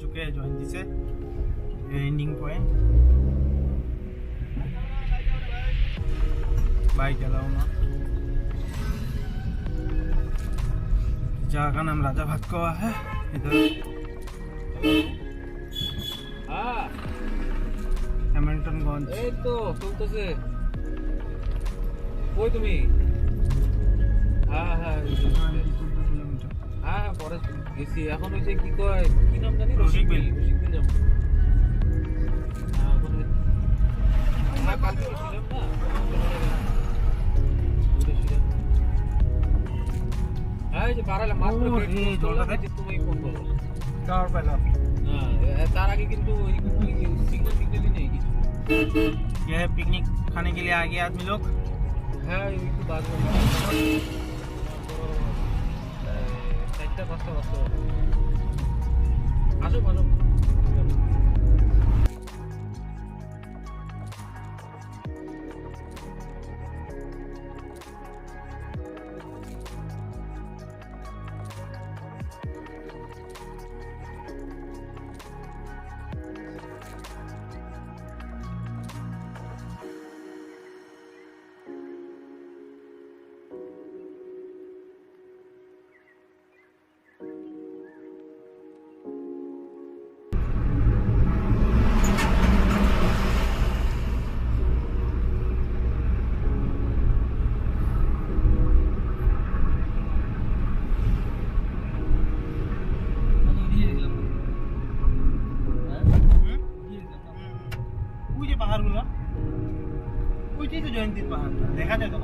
चुके हैं जयंती से, एंडिंग पॉइंट। बाइक चलाओ ना। जगह का नाम राजा भातकोवा है। इधर হ্যামিল্টনগঞ্জ। এই তো চলতেছে। কই তুমি? হ্যাঁ হ্যাঁ 14 কিলোমিটার। হ্যাঁ পরে গেছি। এখন হইছে কি কয় কি নাম জানি? রসিকবিল। রসিকবিল যাব। হ্যাঁ কালকে ছিলাম না। হ্যাঁ এই যে পারালে মাত্র তুমি ফোন করো। টাওয়ার পেলাম। হ্যাঁ তার আগে কিন্তু सिग्नल नहीं কিছু। ये है पिकनिक खाने के लिए आ गए आदमी लोग। হ্যাঁ একটু বাদ में 4-5 বছর আসো আসো। পাহাড়গুলো ওইটাই তো জয়ন্তীর পাহাড়টা দেখা যায় তো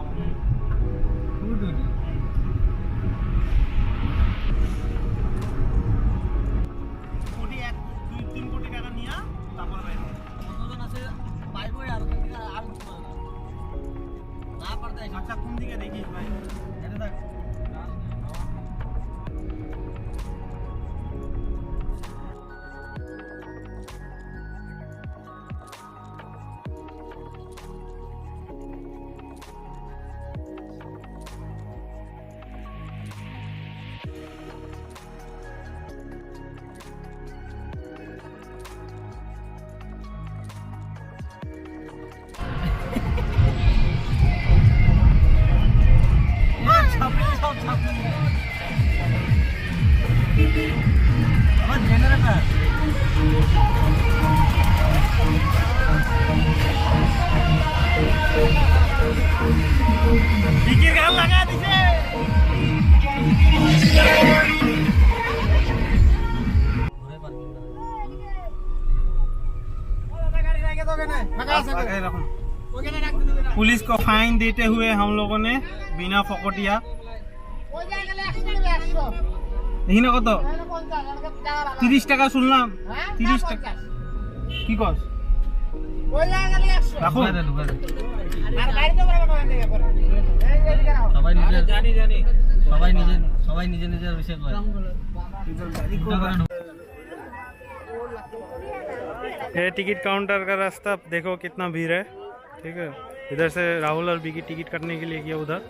কোটি 1-2-3 কোটি টাকা নিয়ে তারপর বাইরে কতজন আছে বাইরে আর না পারতে। আচ্ছা কোন দিকে দেখিস ভাই? এটা দেখ पुलिस को फाइन देते हुए हम लोगों ने बिना फकटिया देखी कत 30 টাকা শুনলাম। 30 টাকা কি কস? রাখো সবাই নিজে নিজের বিষয় করে। ये टिकट काउंटर का रास्ता देखो कितना भीड़ है। ठीक है, इधर से राहुल और बिकी टिकट काटने के लिए गया उधर,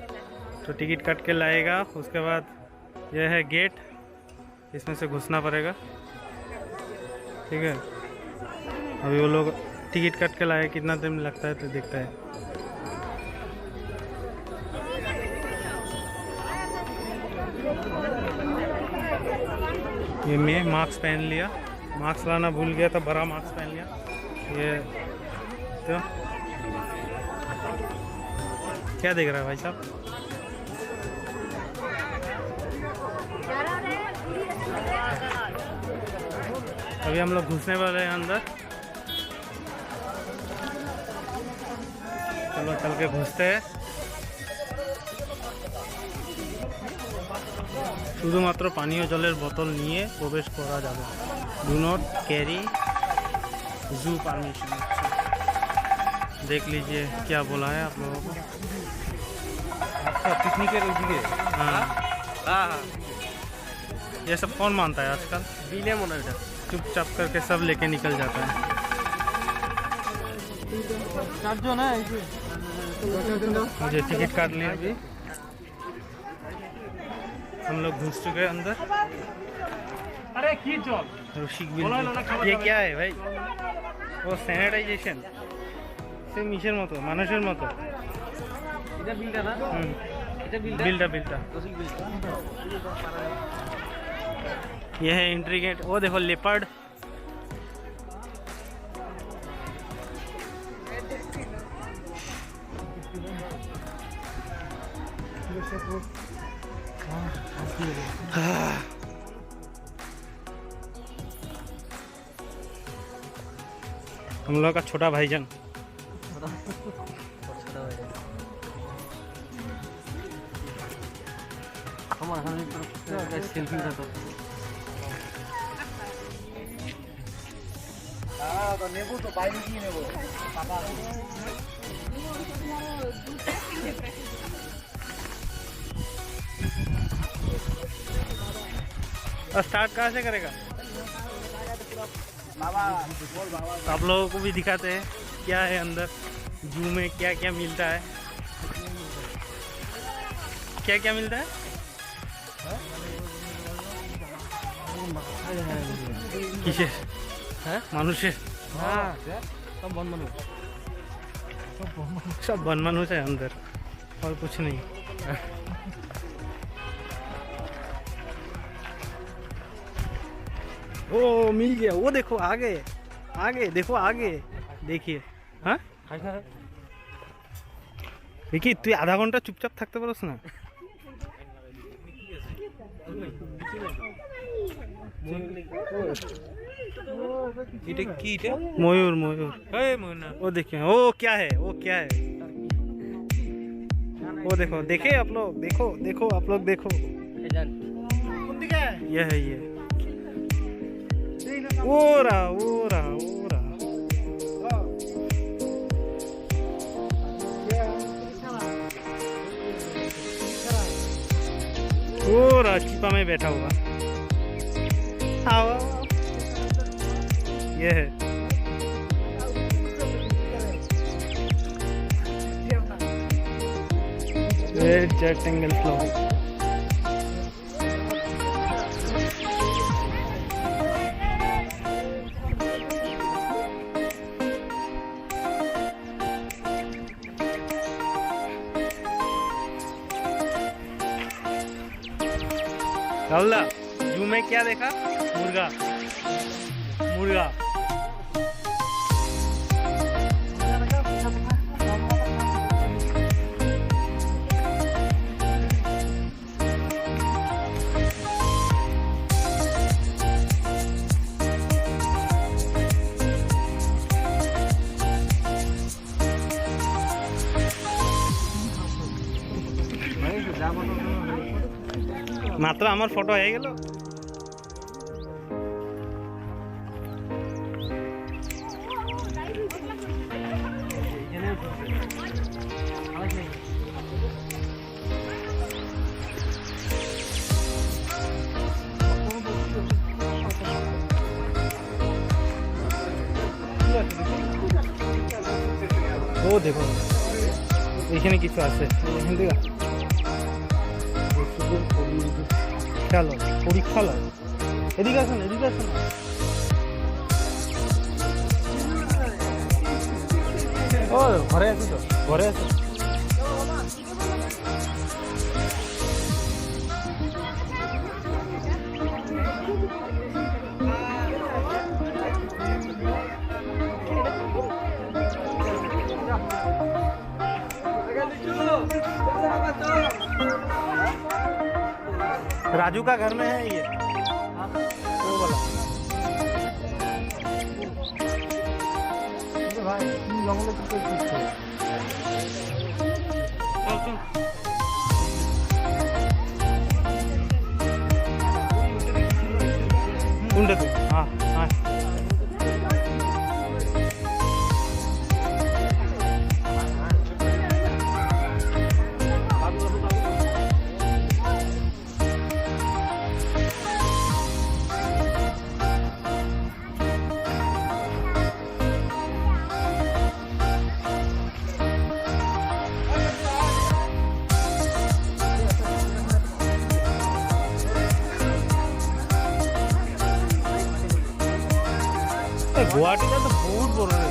तो टिकट काट के लाएगा। उसके बाद यह है गेट, इसमें से घुसना पड़ेगा। ठीक है, अभी वो लोग टिकट काट के लाए, कितना टाइम लगता है तो देखता है। ये मैं मास्क पहन लिया, मास्क लाना भूल गया था, बड़ा मास्क पहन लिया। ये तो क्या देख रहा है भाई साहब? अभी हम लोग घुसने वाले हैं अंदर। चलो चल के घुसते हैं। শুধুমাত্র পানীয় জলের বোতল নিয়ে প্রবেশ করা যাবে। ডু नॉट कैरी जू परमिशन। देख लीजिए क्या बोला है आप लोगों को। अच्छा पिकनिक है उधर। हाँ हाँ ये सब कौन मानता है आजकल? बिना मना बेटा चुपचाप करके सब लेके निकल जाता है। मुझे टिकट काट लिया अभी। हम लोग घुस चुके हैं अंदर। अरे की चल ऋषिक बिल ये क्या है भाई ও স্যানিটাইজেশন সেম ইসের মতো মানুষের মতো এটা বিলটা না এটা बिल्टा बिल्टा রসিক বিলটা ये है एंट्री गेट वो देखो लेपर्ड हम लोग का छोटा भाईजान আমার হাতে একটা সেলফি উঠাতো তো নেবো তো বাইরে গিয়ে নেবো পাপা स्टार्ट कहाँ से करेगा बाबा बोल बाबा आप लोगों को भी दिखाते हैं क्या है अंदर जू में क्या क्या मिलता है क्या क्या मिलता है किसे হ্যাঁ मानुषे হ্যাঁ সব বন্ধ মানুষ सब बन मानुष है अंदर और कुछ नहीं ओ मिल गया वो देखो आगे आगे देखो आगे देखिए हाँ দেখি তুই আধা ঘন্টা চুপচাপ থাকতে পারছ না এটা কি এটা ময়ূর ময়ূর এই ময়না वो देखिए ओ क्या है वो क्या है वो देखो देखे आप लोग देखो देखो आप लोग देखो ये है ये ओ रहा ओ रहा ओ रहा ओ रहा चिपा में बैठा हुआ आओ ये है जेट एंगल फ्लो राहुल जू में क्या देखा मुर्गा मुर्गा মাত্র আমার ফটো হয়ে গেল ও দেখো এখানে কিছু আছে এখান থেকে চলো পরীক্ষা লো এদিকে আসুন এদিকে আসুন ও ঘরে আছো তো ঘরে আছো राजू का घर में है ये वो वाला भाई जंगल उंडे हाँ हाँ गुवाहाटी का तो बहुत बड़ा है।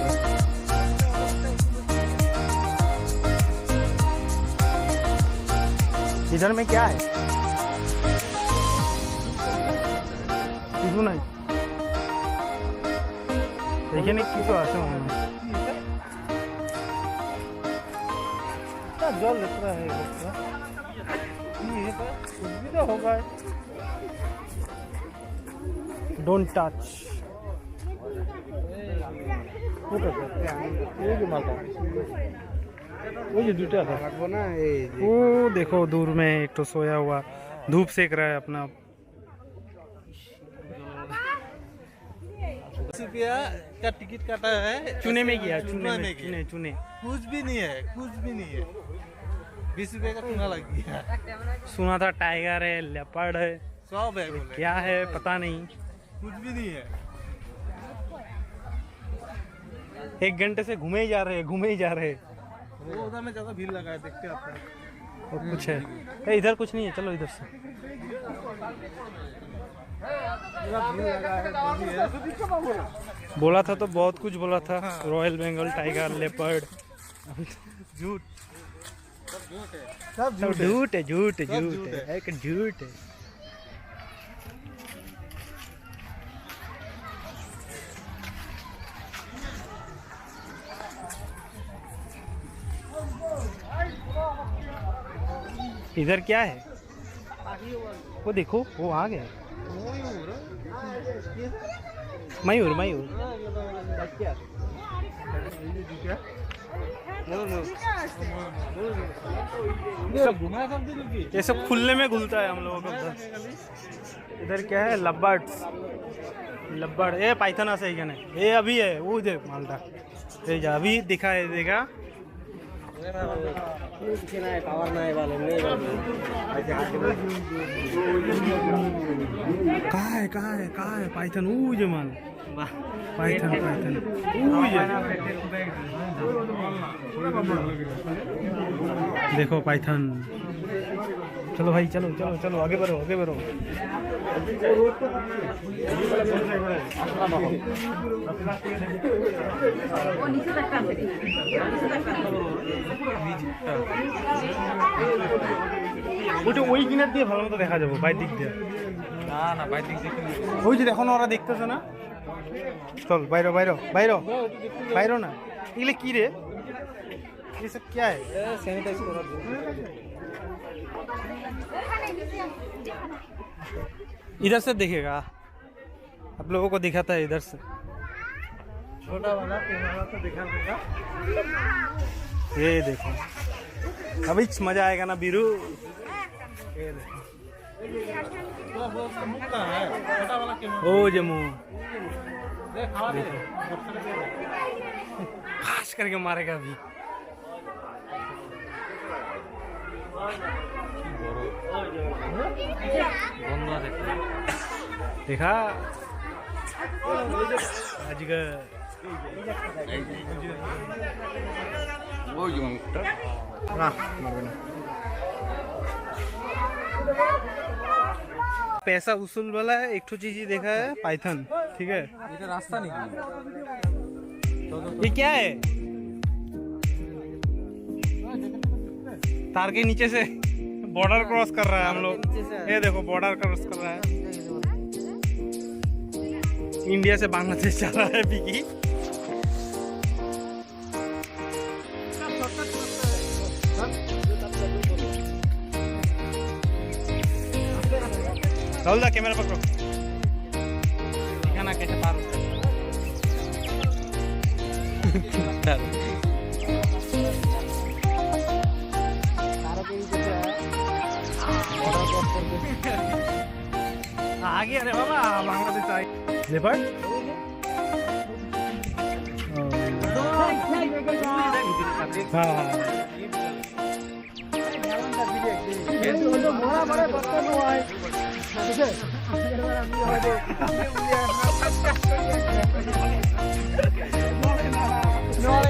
इधर में क्या है? কিছু নাই এখানে কিছু আছে মনে হয়। जल लेता है कुछ भी तो होगा। Don't touch. वो जो दूटा था वो देखो दूर में एक तो सोया हुआ धूप सेक रहा है अपना। रुपया का टिकट काटा है, चुने में गया, चुने में में चुने चुने कुछ भी नहीं है, कुछ भी नहीं है। 20 रुपये का चुना लग गया। सुना था टाइगर है, लेपर्ड है, सब है बोले, क्या है पता नहीं। कुछ भी नहीं है। 1 घंटे से घूमे ही जा रहे हैं, घूमे ही जा रहे हैं। वो उधर में ज्यादा भीड़ लगा है, देखते हैं आपको। और कुछ है इधर कुछ नहीं है, चलो इधर से। बोला था तो बहुत कुछ बोला था। रॉयल बंगाल टाइगर, लेपर्ड, झूठ, सब झूठ है, झूठ है, झूठ है, एक झूठ है। इधर क्या है वो देखो, वो आ गया मयूर, मयूर। ये सब खुलने में घुलता है हम लोगों को। इधर क्या है? लब्बर्ड्स, लब्बर्ड। ये पाइथन আছে এখানে, ये अभी है वो देख मालटा, ये जा अभी दिखाई देगा। कहाँ है, कहाँ है, कहाँ है पाइथन? वो जो मान पाइथन, पाइथन वो देखो पाइथन। चलो भाई, चलो चलो चलो, आगे बढ़ो, आगे बढ़ो। ওটা ওই কিনার দিয়ে ভালো মতো দেখা যাবো, বাইর দিক দিয়ে না না, বাইরে দিক দেখে ওই যে দেখো না, ওরা দেখতেছে না। চল বাইরো, বাইরো, বাইরো, বাইরো না। এগুলো কি রে? ये सब क्या है? सैनिटाइज करा दो। इधर से दिखेगा, आप लोगों को दिखाता है इधर से। छोटा वाला कैमरा तो दिखा देगा। ये देखो, अभी मजा आएगा ना बीरू। ये देखो, छोटा वाला कैमरा ओ जमू देखो, खास करके मारेगा अभी। देखा अजगर, ना पैसा वसूल वाला है। एक तो चीज ही देखा है, पाइथन, ठीक है। ये तो रास्ता नहीं है। ये क्या है? तार के नीचे से बॉर्डर क्रॉस कर रहा है हम लोग। ये देखो बॉर्डर क्रॉस कर रहा है, इंडिया से बांग्लादेश जा रहा है बिकी। राहुल दा कैमरा पकड़ो, दिखाना कैसे पार होता है। आगे अरे बाबा बांग्लादेश आई लेपर्ड। हाँ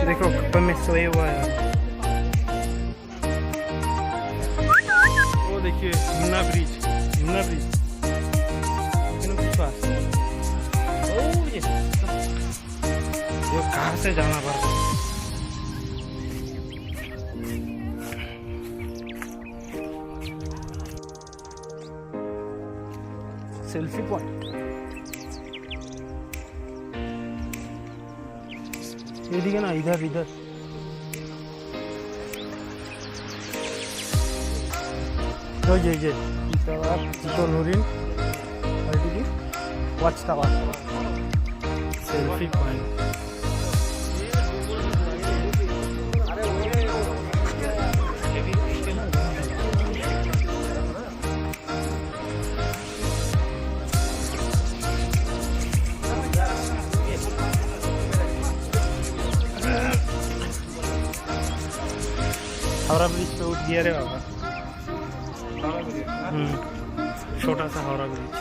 देखो ऊपर में सोए हुआ है। वो देखिए Yamuna bridge, Yamuna bridge. Car से जाना पड़ता है। सेल्फी पॉइंट এদিকে না, इधर इधर ওই যে চিতল হরিণ আর এদিকে watch tower, selfie point. Howrah bridge पे उठ गया रे बाबा। छोटा सा हावड़ा ब्रिज।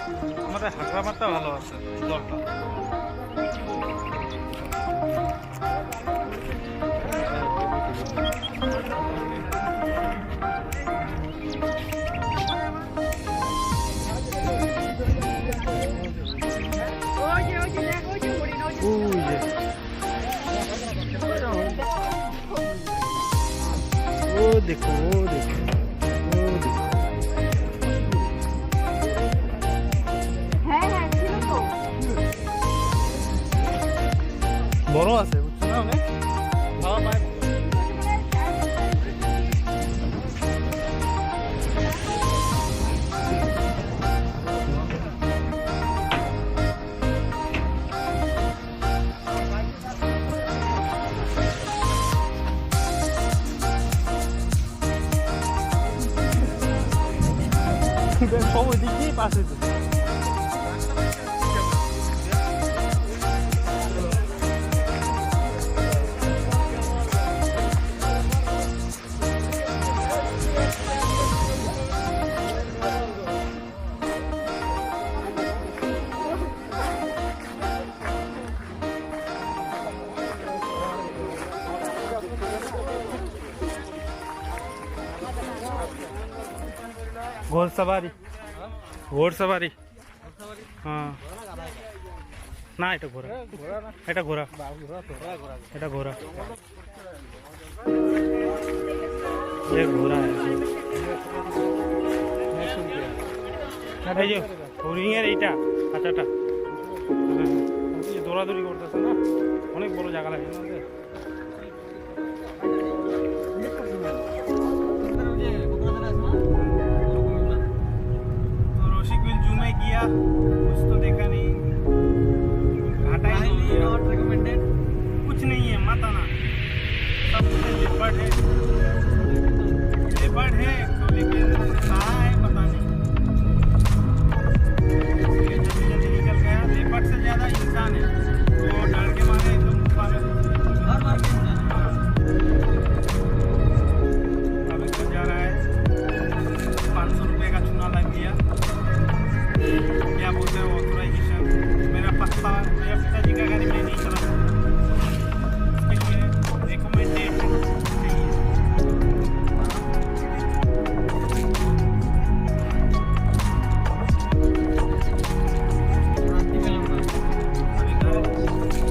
আমাদের হাঁটামাটা ভালো আছে জলটা। वो देखो वो देखो वो देखो, বড় আছে বুঝছো না অনেক। সব ওইদিকেই পাশে তো। ঘোড়সওয়ারি, ঘোড়সওয়ারি, হ্যাঁ না এটা ঘোড়া, এটা ঘোড়া, এটা ঘোড়া, ये घोड़ा है। এই যে হরিণের এইটা খাঁচাটা দৌড়াদৌড়ি করতেছে না, অনেক বড় জায়গা লাগে না। किया कुछ तो देखा नहीं, घाटा ही नॉट रिकमेंडेड, कुछ नहीं है, मत आना। सब लेपर्ड है, लेपर्ड है तो, लेकिन कहाँ है पता नहीं। ये जल्दी जल्दी निकल गया, लेपर्ड से ज़्यादा इंसान है, वो डर के मारे एकदम गुफा में अब इसको जा रहा है। 500 रुपये का चूना लग गया, क्या बोलते हैं ऑथोराइजेशन। मेरा पिताजी का गाड़ी मैं नहीं चला, इसके लिए रिकमेंडेड चाहिए।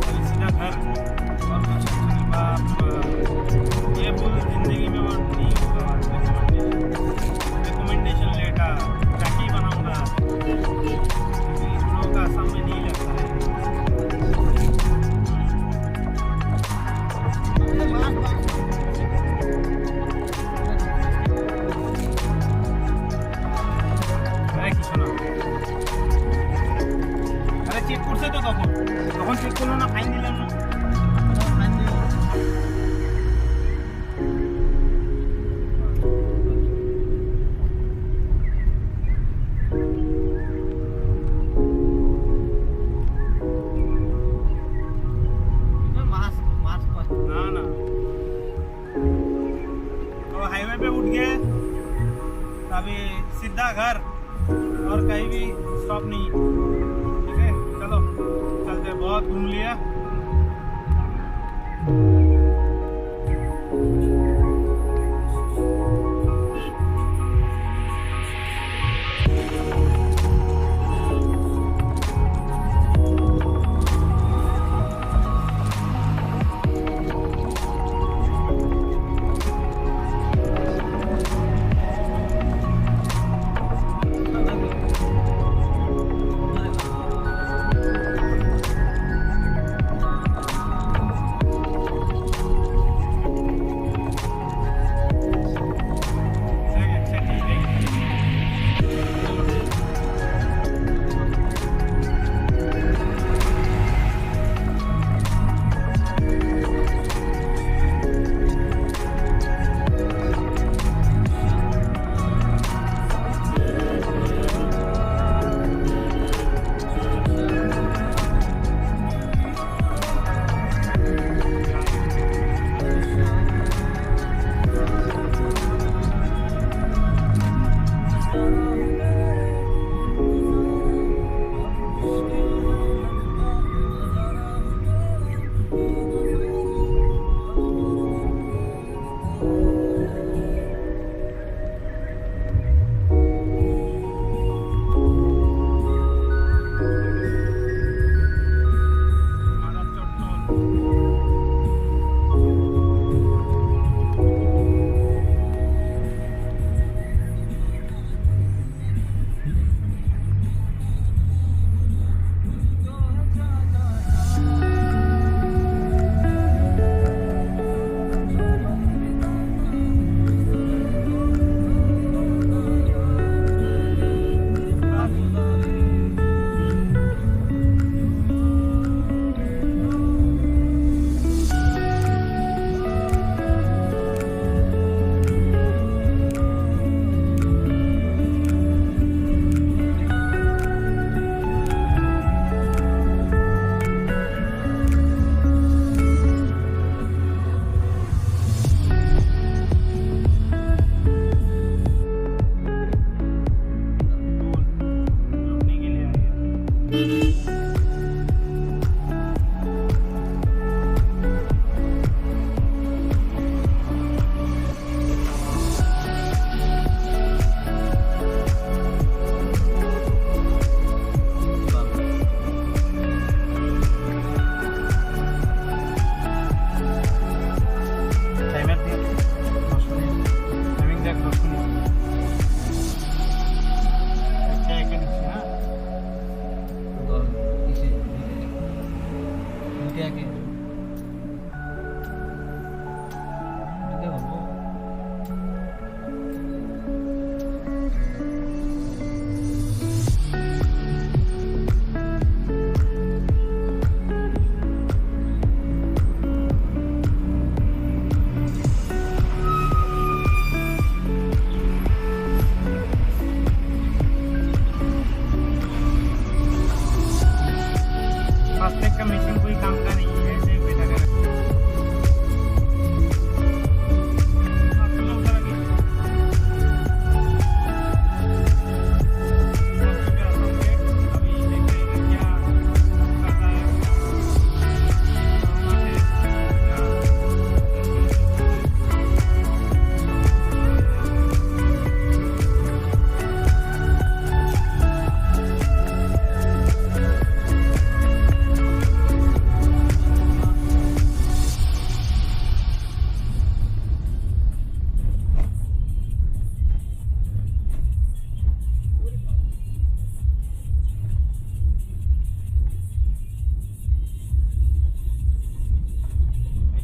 अभी सीधा घर और कुछ नहीं। बाप ये बोल जिंदगी में और नहीं होगा। रिकमेंडेशन लेटर ताकि बनाऊंगा, का सामने नहीं लगता है। अरे चेक করছে তো তখন চেক করলো না, ফাইন দিলাম না। हाईवे पे उठ गए, अभी सीधा घर और कहीं भी स्टॉप नहीं। ठीक है चलो चलते, बहुत घूम लिया। দেখো আচ্ছা এখানে না इसे क्या के देखो फास्टैग का मशीन कोई काम का नहीं है, ऐसे ही बैठा कर अभी देखेंगे क्या करता है।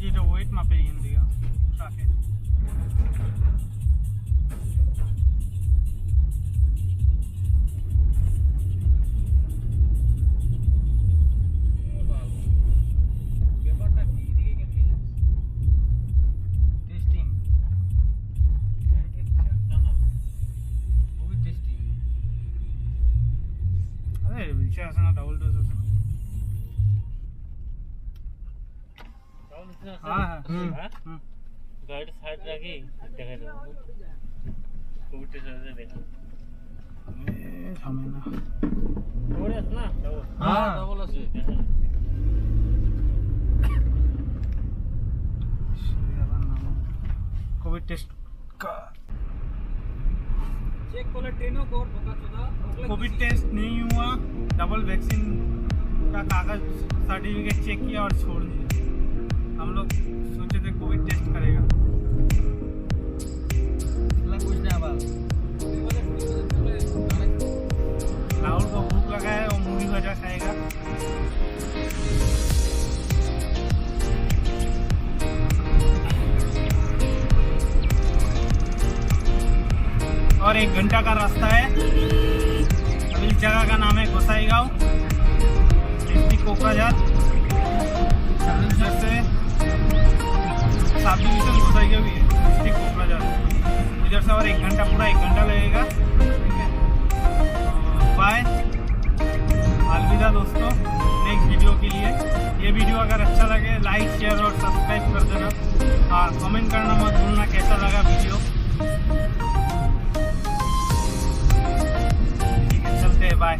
এটা ওয়েট মাপে এখান থেকে ট্রাকে টেস্টিং খুবই টেস্টিং আরে বিষয় আছে না ডাবল ডোজ আছে हाँ हाँ गाड़ी साइड रखी देखा जाओ कोविड से देखो हमें ना कोविड है ना हाँ डबल से कोविड टेस्ट का चेक कोले ट्रेनों को बका चुदा कोविड टेस्ट नहीं हुआ, डबल वैक्सीन का कागज सर्टिफिकेट चेक किया और छोड़ दिया। हम लोग सोचे थे कोविड टेस्ट करेगा, कुछ नहीं बात राहुल को भूख लगा है, वो मूवी वजह खाएगा। और 1 घंटा का रास्ता है। अभी इस जगह का नाम है गोसाईगांव, डिस्ट्रिक्ट कोकराझार। जैसे सब डिवीजन गोसाईगांव भी है, डिस्ट्रिक्ट कोकराझार। इधर से और 1 घंटा, पूरा 1 घंटा लगेगा। ठीक है, बाय, अलविदा दोस्तों। नेक्स्ट वीडियो के लिए, ये वीडियो अगर अच्छा लगे लाइक शेयर और सब्सक्राइब कर देना। हाँ, कमेंट करना मत भूलना कैसा लगा वीडियो। ठीक है, चलते हैं, बाय।